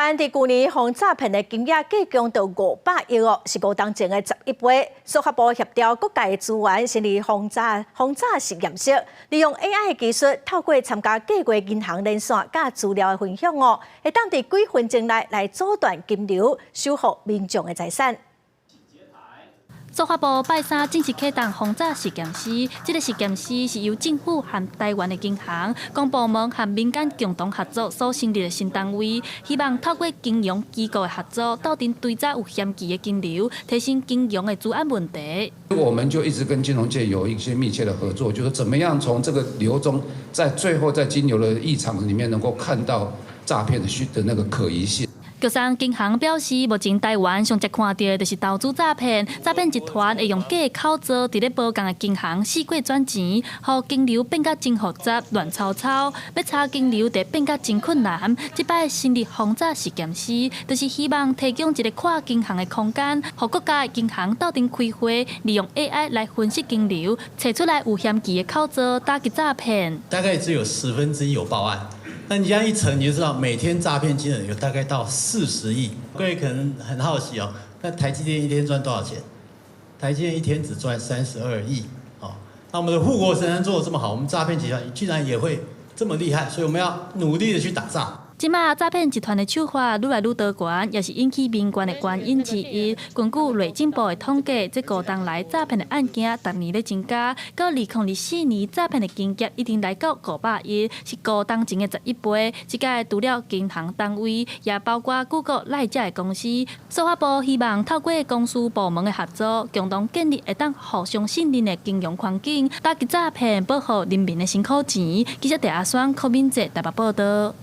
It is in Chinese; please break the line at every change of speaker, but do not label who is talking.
湾伫去年防诈骗的金额计强到500亿哦，是5当前的11倍。司法部协调各界的资源，成立防诈实验室，利用 AI 的技术，透过参加计划银行连线甲资料的分享哦，会当伫几分钟内来阻断金流，守护民众的财产。
司法部拜三正式启动防诈实验室，这个实验室是由政府和台湾的银行、公部门和民间共同合作所成立的新单位，希望透过金融机构的合作，斗阵追查有嫌疑的金流，提升金融的治安问题。
我们就一直跟金融界有一些密切的合作，就是怎么样从这个流中，在最后在金流的异常里面，能够看到诈骗的那个可疑性。
高商银行表示，目前台湾上常看到的就是投资诈骗，诈骗集团会用假的口罩，伫咧保工的银行四过转钱，让金流变甲真复杂、乱糟糟。要查金流，得变甲真困难。这摆成立防诈实验室，就是希望提供一个跨银行的空间，让各家银行斗阵开会，利用 AI 来分析金流，找出来有嫌疑的口罩，打击诈骗。
大概只有1/10有报案。 那你这样一乘，你就知道每天诈骗金额有大概到40亿。各位可能很好奇哦，那台积电一天赚多少钱？台积电一天只赚32亿哦。那我们的护国神山做得这么好，我们诈骗集团居然也会这么厉害，所以我们要努力的去打诈。
即马诈骗集团的手法愈来愈多元，也是引起民怨的原因之一。根据内政部的统计，这5当来诈骗的案件，逐年咧增加。到2024年，诈骗的金额已经来到500亿，是5当前的11倍。这个除了银行单位，也包括Google、赖这的公司。司法部希望透过公司部门的合作，共同建立会当互相信任的金融环境，打击诈骗，保护人民的辛苦钱。记者戴阿双、柯敏哲台北报道。